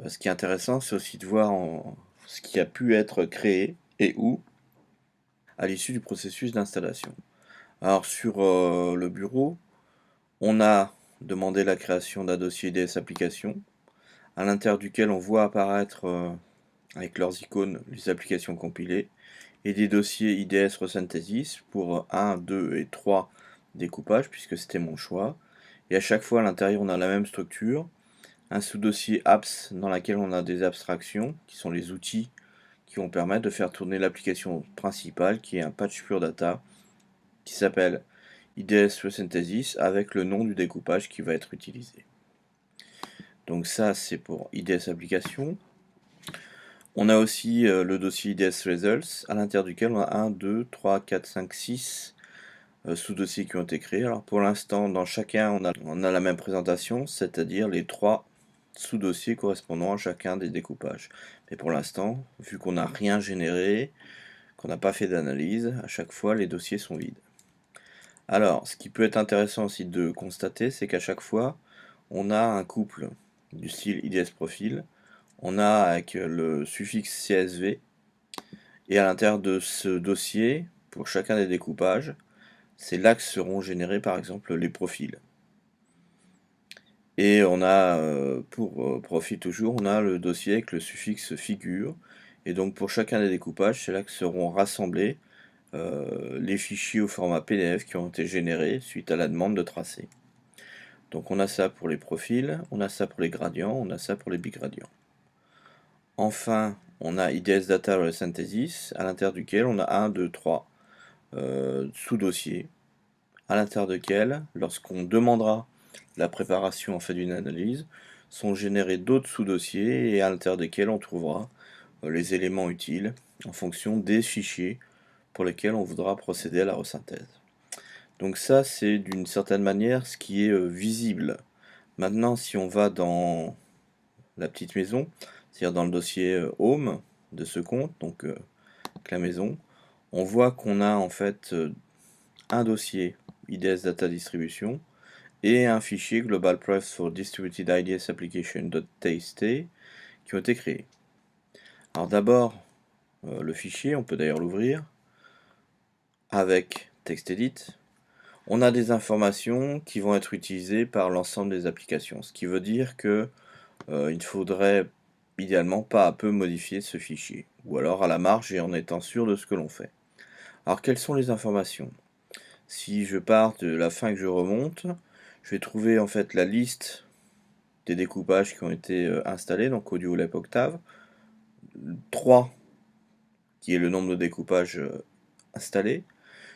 Ce qui est intéressant, c'est aussi de voir ce qui a pu être créé et où à l'issue du processus d'installation. Alors sur le bureau, on a demandé la création d'un dossier IDS application, à l'intérieur duquel on voit apparaître avec leurs icônes les applications compilées, et des dossiers IDS Resynthesis pour 1, 2 et 3 découpages, puisque c'était mon choix. Et à chaque fois, à l'intérieur, on a la même structure, un sous-dossier apps dans lequel on a des abstractions, qui sont les outils qui vont permettre de faire tourner l'application principale, qui est un patch pure data, qui s'appelle IDS Resynthesis, avec le nom du découpage qui va être utilisé. Donc ça, c'est pour IDS application. On a aussi le dossier IDS Results, à l'intérieur duquel on a 1, 2, 3, 4, 5, 6 sous-dossiers qui ont été créés. Alors pour l'instant, dans chacun, on a la même présentation, c'est-à-dire les 3 sous-dossiers correspondant à chacun des découpages. Mais pour l'instant, vu qu'on n'a rien généré, qu'on n'a pas fait d'analyse, à chaque fois, les dossiers sont vides. Alors, ce qui peut être intéressant aussi de constater, c'est qu'à chaque fois, on a un couple du style IDS Profil, on a avec le suffixe CSV, et à l'intérieur de ce dossier, pour chacun des découpages, c'est là que seront générés par exemple les profils. Et on a, pour profil toujours, on a le dossier avec le suffixe figure, et donc pour chacun des découpages, c'est là que seront rassemblés les fichiers au format PDF qui ont été générés suite à la demande de tracé. Donc on a ça pour les profils, on a ça pour les gradients, on a ça pour les bigradients. Enfin, on a IDS Data Resynthesis, à l'intérieur duquel on a 1, 2, 3 sous-dossiers, à l'intérieur duquel, lorsqu'on demandera la préparation en fait d'une analyse, sont générés d'autres sous-dossiers et à l'intérieur desquels on trouvera les éléments utiles en fonction des fichiers pour lesquels on voudra procéder à la resynthèse. Donc ça, c'est d'une certaine manière ce qui est visible. Maintenant, si on va dans la petite maison, c'est-à-dire dans le dossier Home de ce compte, donc la maison, on voit qu'on a en fait un dossier IDS Data Distribution et un fichier Global Prefs for Distributed IDS Application.txt qui ont été créés. Alors d'abord, le fichier, on peut d'ailleurs l'ouvrir avec TextEdit. On a des informations qui vont être utilisées par l'ensemble des applications, ce qui veut dire que il faudrait idéalement pas à peu modifier ce fichier, ou alors à la marge et en étant sûr de ce que l'on fait. Alors quelles sont les informations? Si je pars de la fin et que je remonte, je vais trouver en fait la liste des découpages qui ont été installés, donc Audio-Lep Octave, 3 qui est le nombre de découpages installés.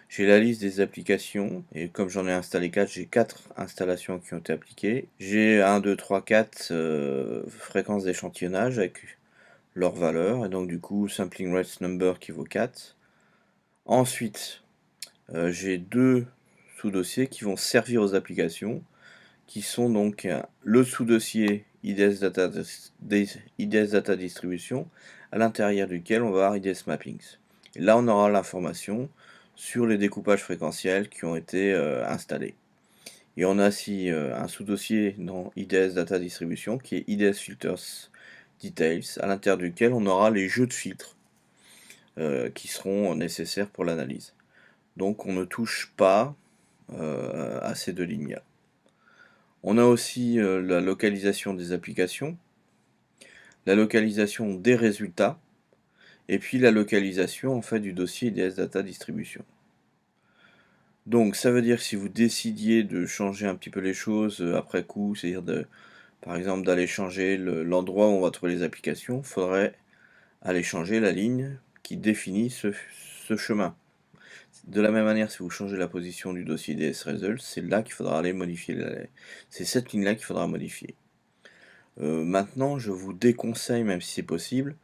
J'ai la liste des applications, et comme j'en ai installé 4, j'ai 4 installations qui ont été appliquées. J'ai 1, 2, 3, 4 fréquences d'échantillonnage avec leurs valeurs, et donc du coup sampling rate number qui vaut 4. Ensuite, j'ai 2 sous-dossiers qui vont servir aux applications, qui sont donc le sous-dossier IDS Data Distribution, à l'intérieur duquel on va avoir IDS Mappings. Et là, on aura l'information sur les découpages fréquentiels qui ont été installés. Et on a aussi un sous-dossier dans IDS Data Distribution qui est IDS Filters Details, à l'intérieur duquel on aura les jeux de filtres qui seront nécessaires pour l'analyse. Donc on ne touche pas à ces deux lignes-là. On a aussi la localisation des applications, la localisation des résultats, et puis la localisation en fait du dossier IDS Data Distribution. Donc ça veut dire que si vous décidiez de changer un petit peu les choses après coup, c'est-à-dire par exemple d'aller changer l'endroit où on va trouver les applications, il faudrait aller changer la ligne qui définit ce chemin. De la même manière, si vous changez la position du dossier IDS Results, c'est là qu'il faudra aller modifier. C'est cette ligne-là qu'il faudra modifier. Maintenant, je vous déconseille, même si c'est possible,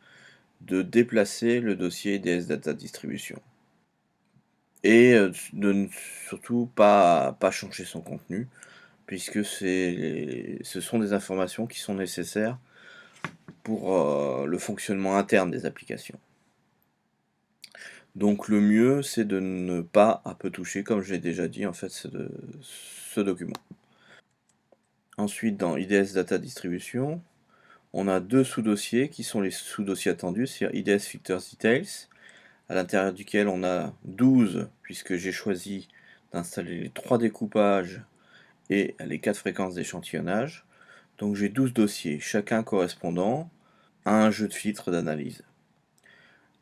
de déplacer le dossier IDS Data Distribution. Et de ne surtout pas changer son contenu, puisque ce sont des informations qui sont nécessaires pour le fonctionnement interne des applications. Donc le mieux, c'est de ne pas un peu toucher, comme je l'ai déjà dit, en fait, ce document. Ensuite, dans IDS Data Distribution, on a deux sous-dossiers qui sont les sous-dossiers attendus, c'est IDS Features Details, à l'intérieur duquel on a 12, puisque j'ai choisi d'installer les 3 découpages et les 4 fréquences d'échantillonnage. Donc j'ai 12 dossiers, chacun correspondant à un jeu de filtres d'analyse.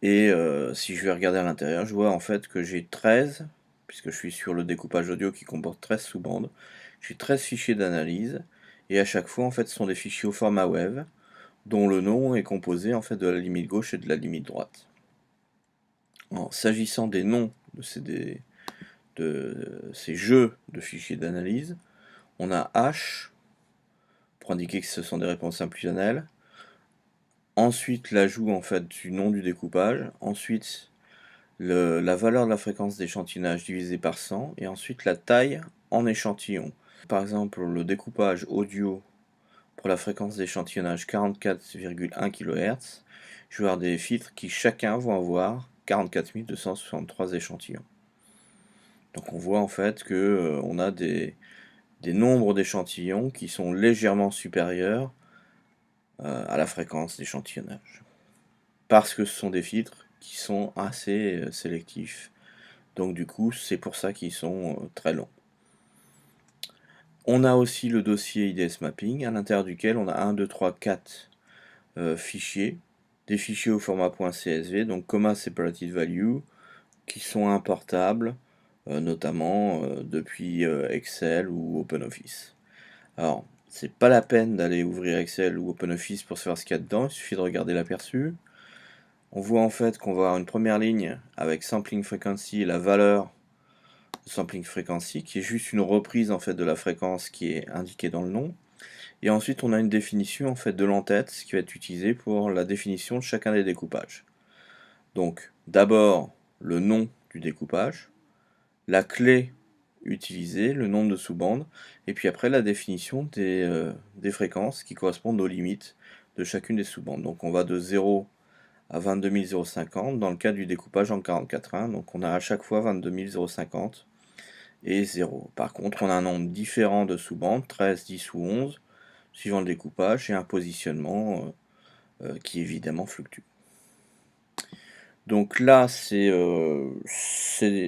Et si je vais regarder à l'intérieur, je vois en fait que j'ai 13, puisque je suis sur le découpage audio qui comporte 13 sous-bandes, j'ai 13 fichiers d'analyse, et à chaque fois en fait ce sont des fichiers au format WAV, dont le nom est composé en fait de la limite gauche et de la limite droite. S'agissant des noms de ces jeux de fichiers d'analyse, on a H pour indiquer que ce sont des réponses impulsionnelles. Ensuite, l'ajout en fait du nom du découpage. Ensuite, la valeur de la fréquence d'échantillonnage divisée par 100. Et ensuite, la taille en échantillon. Par exemple, le découpage audio pour la fréquence d'échantillonnage 44,1 kHz. Je vais avoir des filtres qui chacun vont avoir 44 263 échantillons. Donc on voit en fait que on a des nombres d'échantillons qui sont légèrement supérieurs à la fréquence d'échantillonnage. Parce que ce sont des filtres qui sont assez sélectifs. Donc du coup, c'est pour ça qu'ils sont très longs. On a aussi le dossier IDS Mapping, à l'intérieur duquel on a 1, 2, 3, 4 fichiers. Des fichiers au format .csv, donc Comma Separated Value, qui sont importables, notamment depuis Excel ou OpenOffice. Alors, c'est pas la peine d'aller ouvrir Excel ou OpenOffice pour savoir ce qu'il y a dedans, il suffit de regarder l'aperçu. On voit en fait qu'on va avoir une première ligne avec Sampling Frequency et la valeur de Sampling Frequency, qui est juste une reprise en fait de la fréquence qui est indiquée dans le nom. Et ensuite, on a une définition en fait de l'entête, ce qui va être utilisé pour la définition de chacun des découpages. Donc, d'abord, le nom du découpage, la clé utilisée, le nombre de sous-bandes, et puis après la définition des fréquences qui correspondent aux limites de chacune des sous-bandes. Donc on va de 0 à 22 050 dans le cas du découpage en 44.1, donc on a à chaque fois 22 050 et 0. Par contre, on a un nombre différent de sous-bandes, 13, 10 ou 11, suivant le découpage, et un positionnement qui évidemment fluctue. Donc là, ces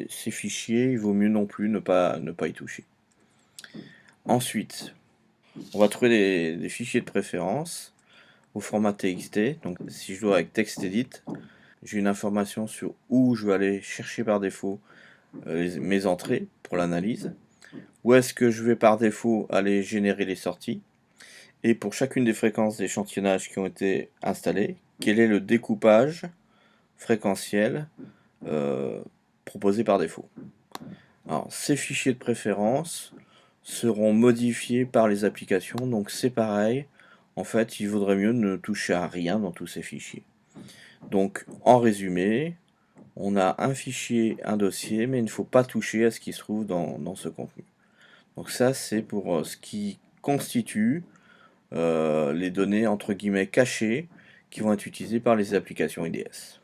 fichiers, il vaut mieux non plus ne pas y toucher. Ensuite, on va trouver des fichiers de préférence au format TXT. Donc si je dois avec TextEdit, j'ai une information sur où je vais aller chercher par défaut mes entrées pour l'analyse. Où est-ce que je vais par défaut aller générer les sorties. Et pour chacune des fréquences d'échantillonnage qui ont été installées, quel est le découpage fréquentiel proposé par défaut. Alors, ces fichiers de préférence seront modifiés par les applications, donc c'est pareil. En fait, il vaudrait mieux ne toucher à rien dans tous ces fichiers. Donc, en résumé, on a un fichier, un dossier, mais il ne faut pas toucher à ce qui se trouve dans ce contenu. Donc ça, c'est pour ce qui constitue les données entre guillemets cachées qui vont être utilisées par les applications IDS.